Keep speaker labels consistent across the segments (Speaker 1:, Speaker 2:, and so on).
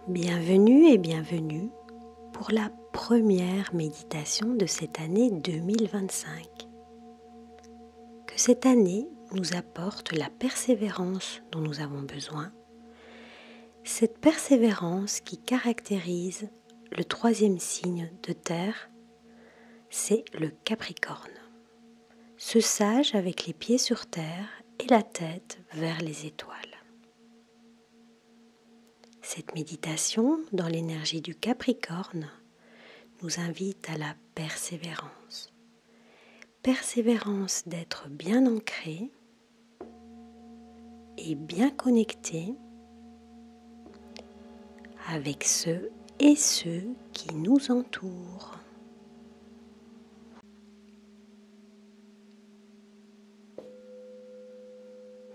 Speaker 1: Bienvenue et bienvenue pour la première méditation de cette année 2025. Que cette année nous apporte la persévérance dont nous avons besoin, cette persévérance qui caractérise le troisième signe de terre, c'est le Capricorne. Ce sage avec les pieds sur terre et la tête vers les étoiles. Cette méditation dans l'énergie du Capricorne nous invite à la persévérance. Persévérance d'être bien ancré et bien connecté avec ceux et ceux qui nous entourent.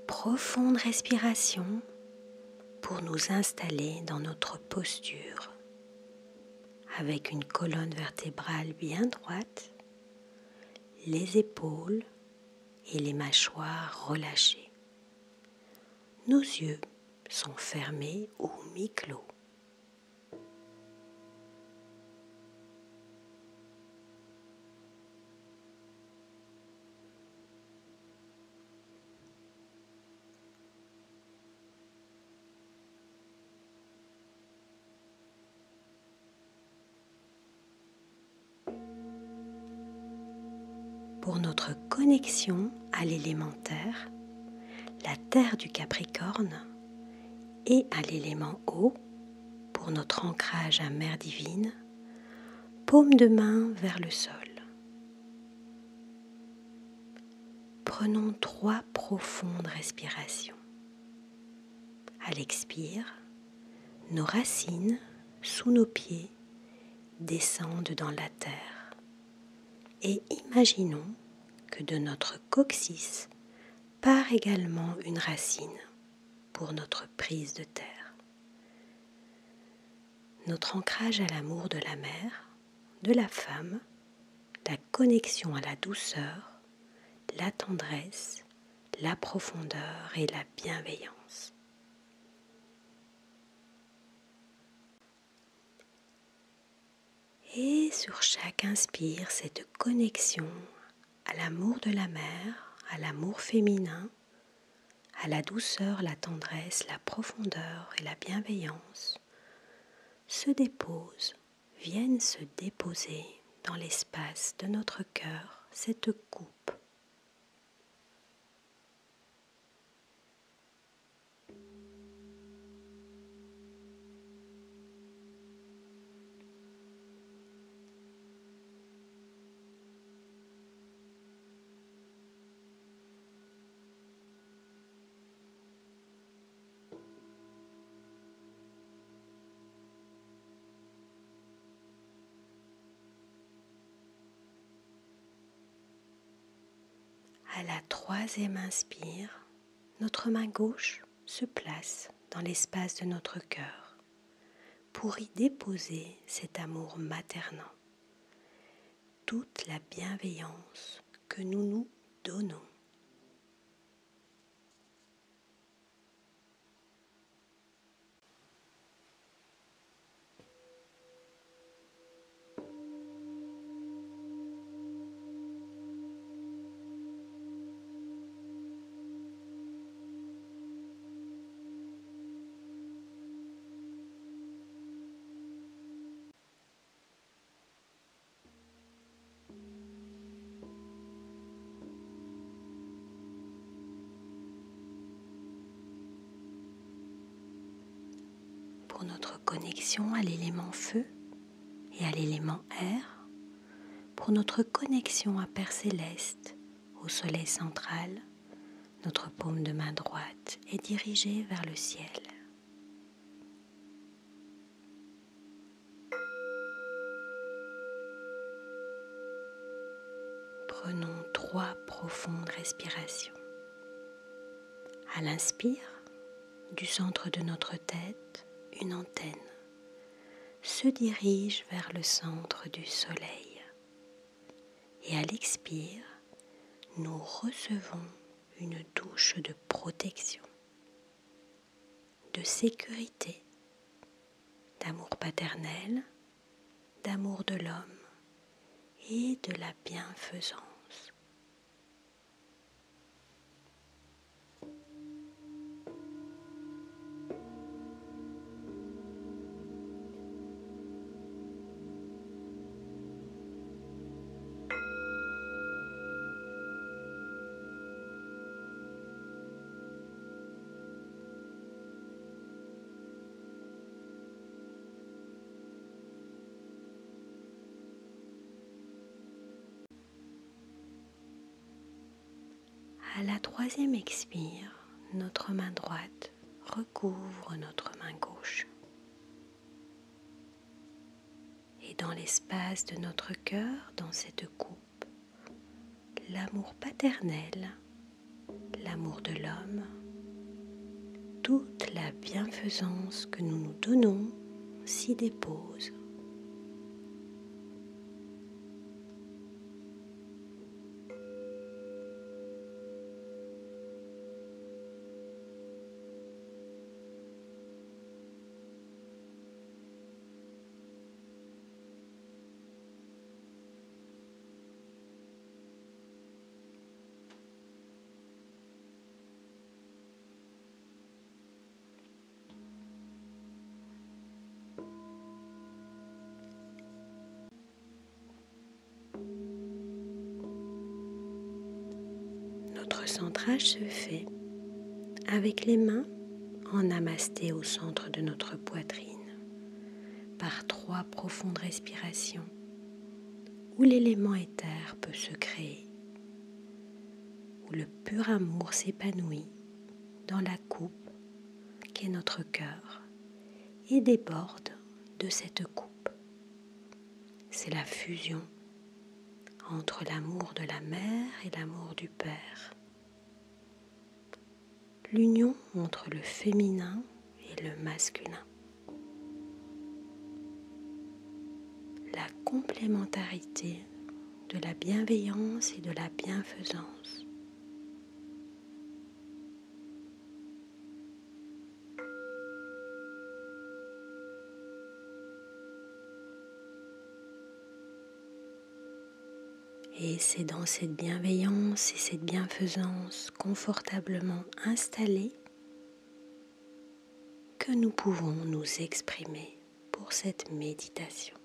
Speaker 1: Profonde respiration pour nous installer dans notre posture avec une colonne vertébrale bien droite, les épaules et les mâchoires relâchées. Nos yeux sont fermés ou mi-clos. Pour notre connexion à l'élémentaire, la terre du Capricorne, et à l'élément eau, pour notre ancrage à Mère Divine, paume de main vers le sol. Prenons 3 profondes respirations. À l'expire, nos racines sous nos pieds descendent dans la terre et imaginons que de notre coccyx part également une racine pour notre prise de terre. Notre ancrage à l'amour de la mère, de la femme, la connexion à la douceur, la tendresse, la profondeur et la bienveillance. Et sur chaque inspire, cette connexion à l'amour de la mère, à l'amour féminin, à la douceur, la tendresse, la profondeur et la bienveillance, se déposent, viennent se déposer dans l'espace de notre cœur, cette coupe. À la 3e inspire, notre main gauche se place dans l'espace de notre cœur pour y déposer cet amour maternant, toute la bienveillance que nous nous donnons. Pour notre connexion à l'élément feu et à l'élément air, pour notre connexion à Père Céleste, au soleil central, notre paume de main droite est dirigée vers le ciel. Prenons 3 profondes respirations. À l'inspire, du centre de notre tête, une antenne se dirige vers le centre du soleil. Et à l'expire, nous recevons une douche de protection, de sécurité, d'amour paternel, d'amour de l'homme et de la bienfaisance. À la troisième expire, notre main droite recouvre notre main gauche. Et dans l'espace de notre cœur, dans cette coupe, l'amour paternel, l'amour de l'homme, toute la bienfaisance que nous nous donnons s'y dépose. Notre centrage se fait avec les mains en namasté au centre de notre poitrine, par 3 profondes respirations où l'élément éther peut se créer, où le pur amour s'épanouit dans la coupe qu'est notre cœur et déborde de cette coupe. C'est la fusion entre l'amour de la mère et l'amour du père. L'union entre le féminin et le masculin. La complémentarité de la bienveillance et de la bienfaisance. Et c'est dans cette bienveillance et cette bienfaisance confortablement installée que nous pouvons nous exprimer pour cette méditation.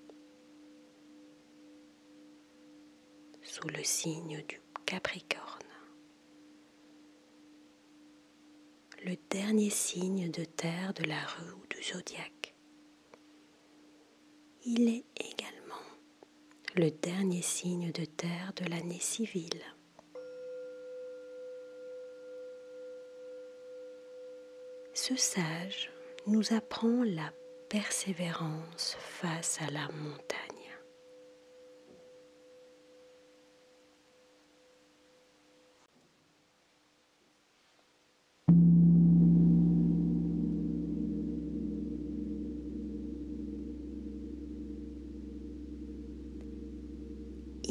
Speaker 1: Sous le signe du Capricorne, le dernier signe de terre de la roue du zodiaque. Il est également le dernier signe de terre de l'année civile. Ce sage nous apprend la persévérance face à la montagne.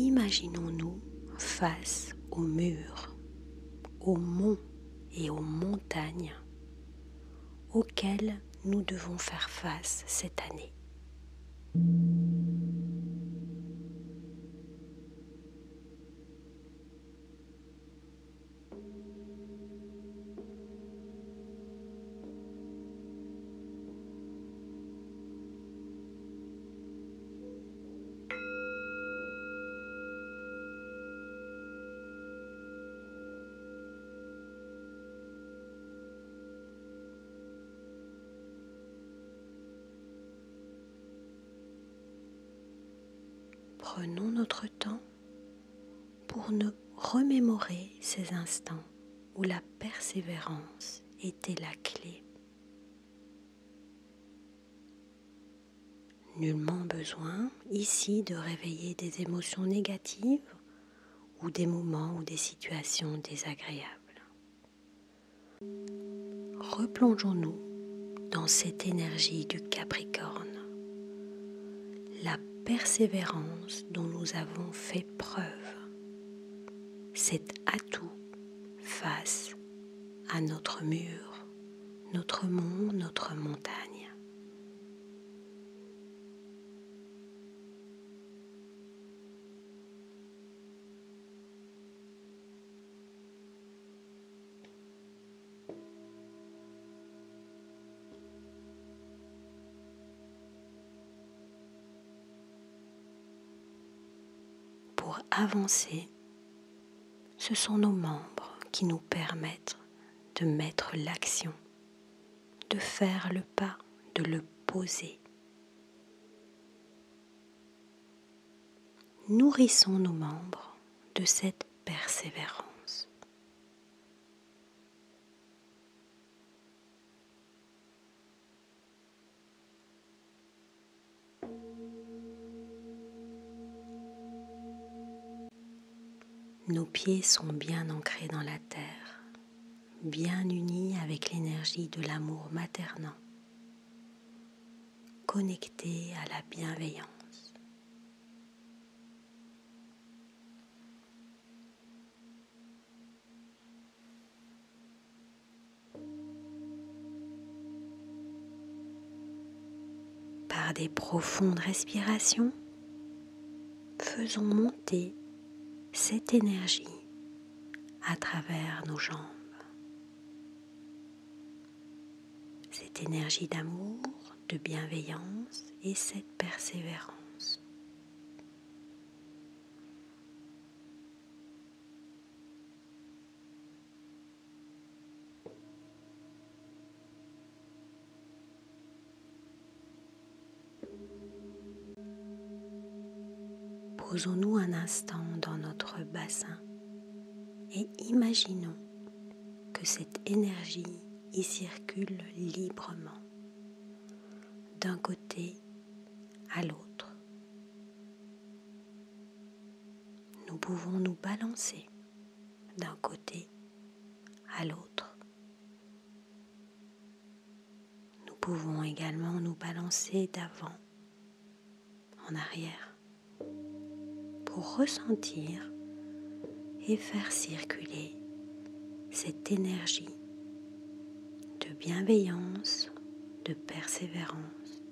Speaker 1: Imaginons-nous face aux murs, aux monts et aux montagnes auxquelles nous devons faire face cette année. Prenons notre temps pour nous remémorer ces instants où la persévérance était la clé. Nullement besoin ici de réveiller des émotions négatives ou des moments ou des situations désagréables. Replongeons-nous dans cette énergie du Capricorne, la persévérance dont nous avons fait preuve, cet atout face à notre mur, notre mont, notre montagne. pour avancer, ce sont nos membres qui nous permettent de mettre l'action, de faire le pas, de le poser. Nourrissons nos membres de cette persévérance. Nos pieds sont bien ancrés dans la terre, bien unis avec l'énergie de l'amour maternant, connectés à la bienveillance. Par des profondes respirations, faisons monter cette énergie à travers nos jambes. Cette énergie d'amour, de bienveillance et cette persévérance. Posons-nous un instant dans notre bassin et imaginons que cette énergie y circule librement, d'un côté à l'autre. Nous pouvons nous balancer d'un côté à l'autre. Nous pouvons également nous balancer d'avant en arrière pour ressentir et faire circuler cette énergie de bienveillance, de persévérance.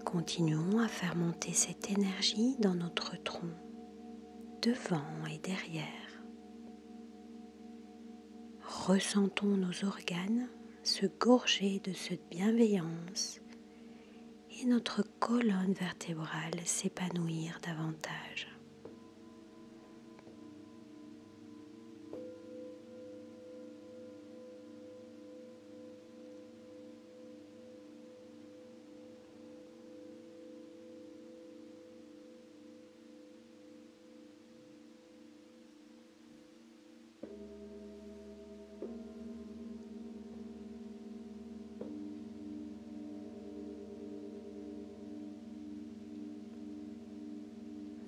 Speaker 1: Continuons à faire monter cette énergie dans notre tronc, devant et derrière. Ressentons nos organes se gorger de cette bienveillance et notre colonne vertébrale s'épanouir davantage.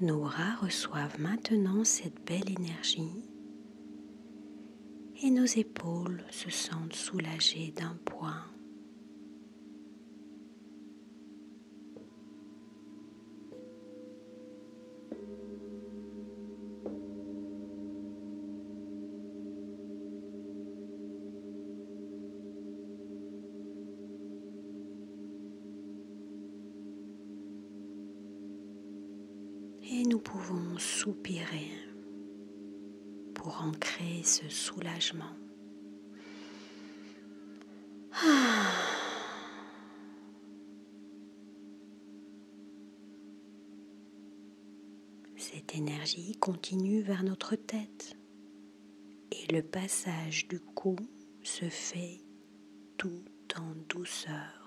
Speaker 1: Nos bras reçoivent maintenant cette belle énergie et nos épaules se sentent soulagées d'un poids. Et nous pouvons soupirer pour ancrer ce soulagement. Cette énergie continue vers notre tête et le passage du cou se fait tout en douceur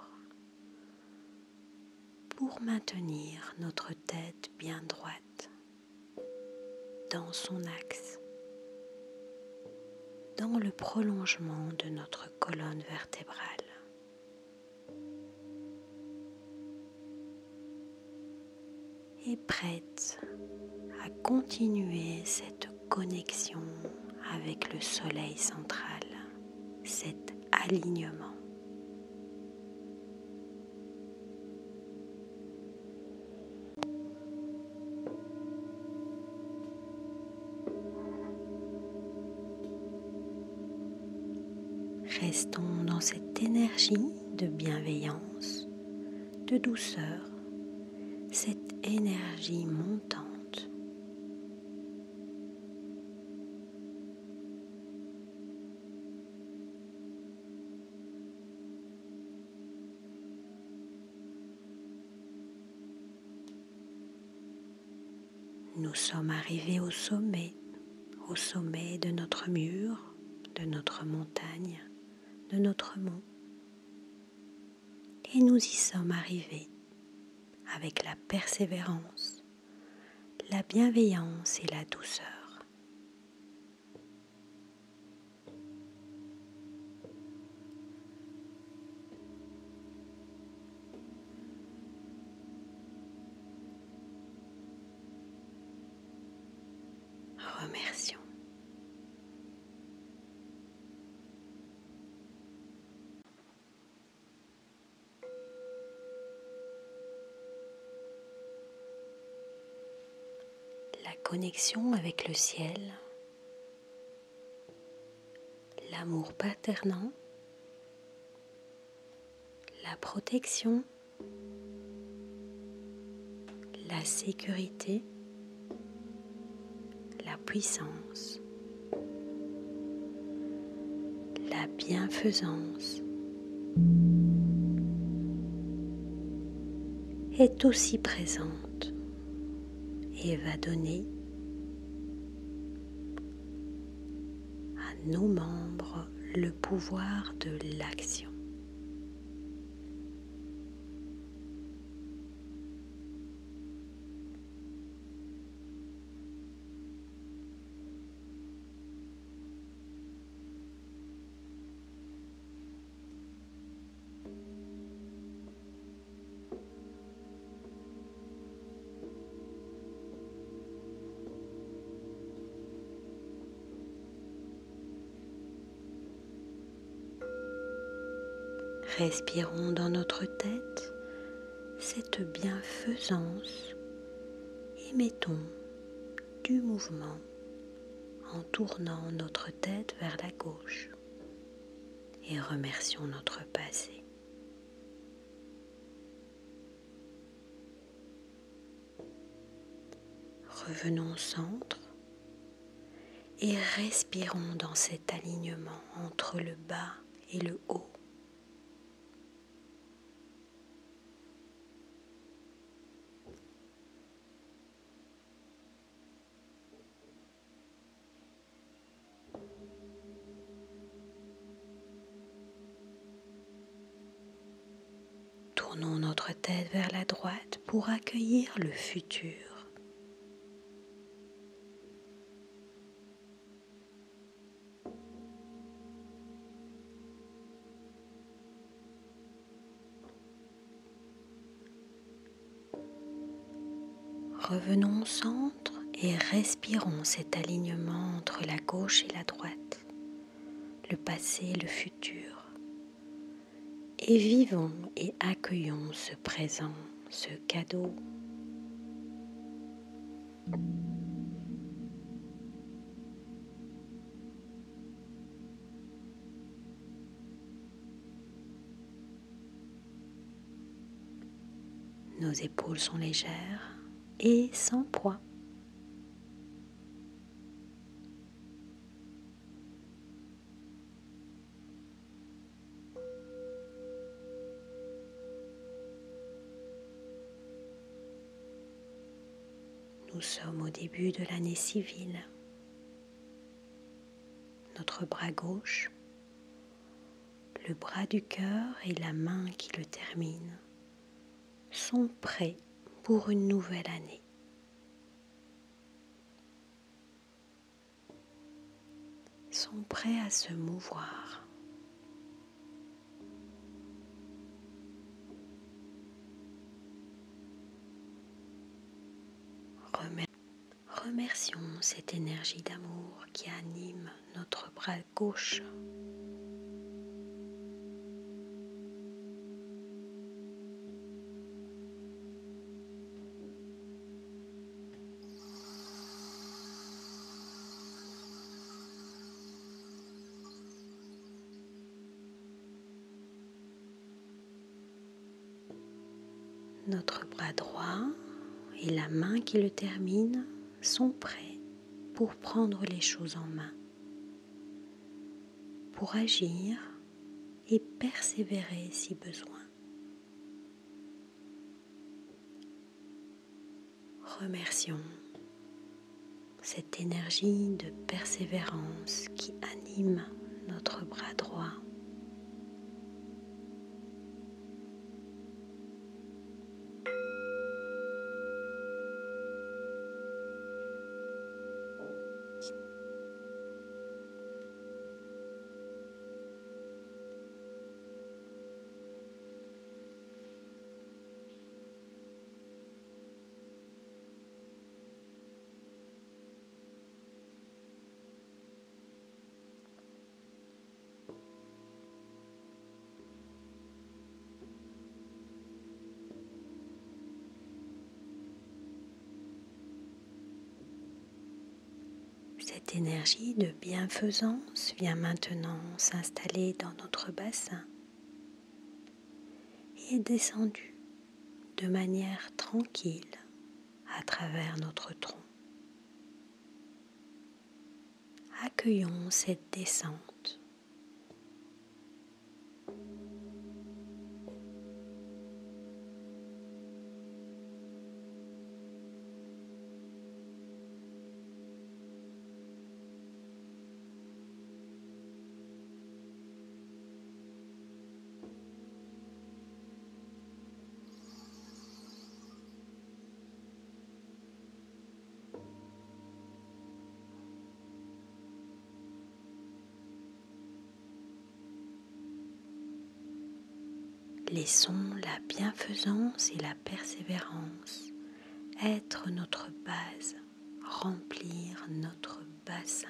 Speaker 1: pour maintenir notre tête bien droite dans son axe, dans le prolongement de notre colonne vertébrale. Et prête à continuer cette connexion avec le soleil central, cet alignement. Restons dans cette énergie de bienveillance, de douceur, cette énergie montante. Nous sommes arrivés au sommet de notre mur, de notre montagne, de notre mont. Et nous y sommes arrivés avec la persévérance, la bienveillance et la douceur. Remercions. La connexion avec le ciel, l'amour paternant, la protection, la sécurité, la puissance, la bienfaisance est aussi présente et va donner à nos membres le pouvoir de l'action. Respirons dans notre tête cette bienfaisance et mettons du mouvement en tournant notre tête vers la gauche et remercions notre passé. Revenons au centre et respirons dans cet alignement entre le bas et le haut. Tournons notre tête vers la droite pour accueillir le futur. Revenons au centre et respirons cet alignement entre la gauche et la droite, le passé et le futur. Et vivons et accueillons ce présent, ce cadeau. Nos épaules sont légères et sans poids. Nous sommes au début de l'année civile. Notre bras gauche, le bras du cœur et la main qui le termine sont prêts pour une nouvelle année. Sont prêts à se mouvoir. Remercions cette énergie d'amour qui anime notre bras gauche. Notre bras droit et la main qui le termine sont prêts pour prendre les choses en main, pour agir et persévérer si besoin. Remercions cette énergie de persévérance qui anime notre bras droit. Cette énergie de bienfaisance vient maintenant s'installer dans notre bassin et est descendue de manière tranquille à travers notre tronc. Accueillons cette descente. Laissons la bienfaisance et la persévérance être notre base, remplir notre bassin.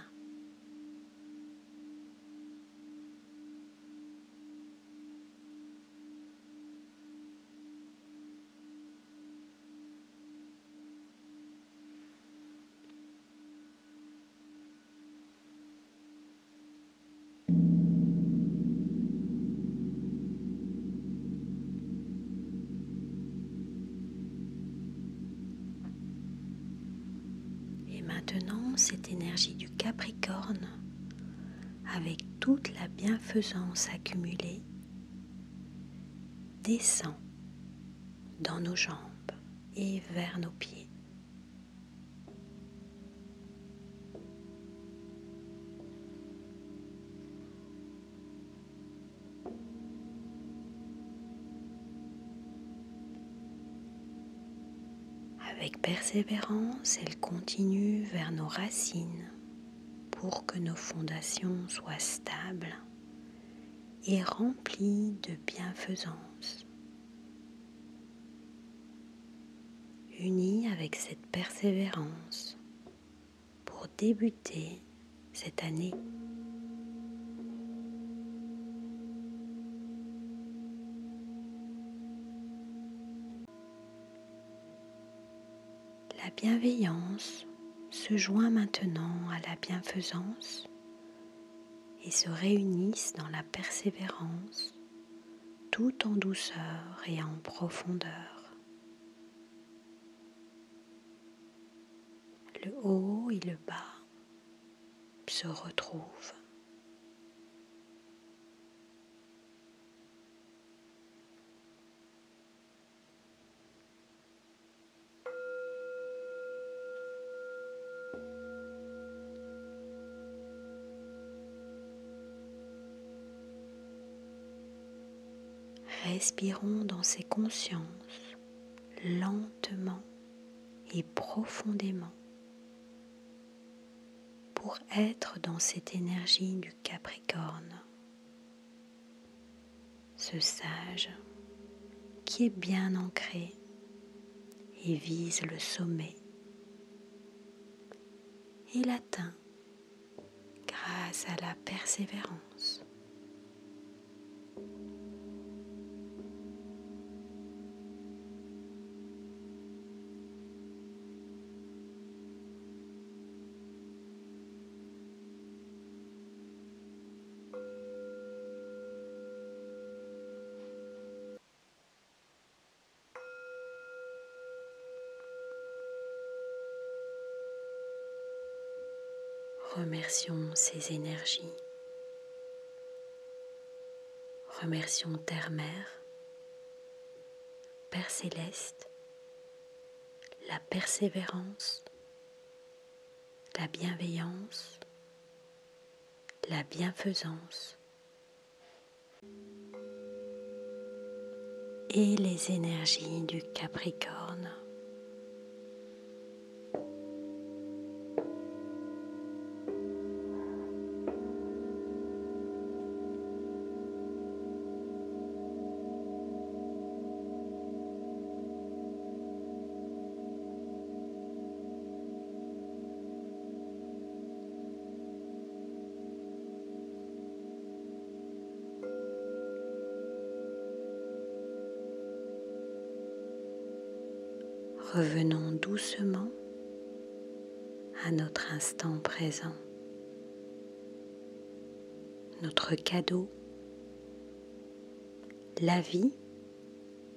Speaker 1: Et maintenant, cette énergie du Capricorne, avec toute la bienfaisance accumulée, descend dans nos jambes et vers nos pieds. Avec persévérance, elle continue vers nos racines pour que nos fondations soient stables et remplies de bienfaisance. Unis avec cette persévérance pour débuter cette année. La bienveillance se joint maintenant à la bienfaisance et se réunissent dans la persévérance tout en douceur et en profondeur. Le haut et le bas se retrouvent. Respirons dans ces consciences lentement et profondément pour être dans cette énergie du Capricorne, ce sage qui est bien ancré et vise le sommet et l'atteint grâce à la persévérance. Remercions ces énergies. Remercions Terre-Mère, Père Céleste, la persévérance, la bienveillance, la bienfaisance et les énergies du Capricorne. Revenons doucement à notre instant présent, notre cadeau, la vie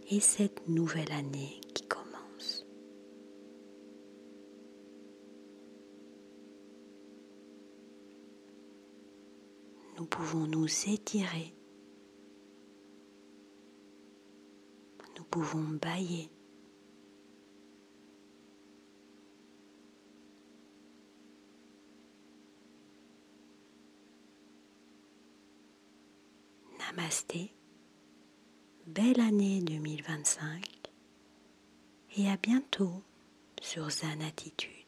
Speaker 1: et cette nouvelle année qui commence. Nous pouvons nous étirer, nous pouvons bâiller. Namasté, belle année 2025 et à bientôt sur Zen Attitude.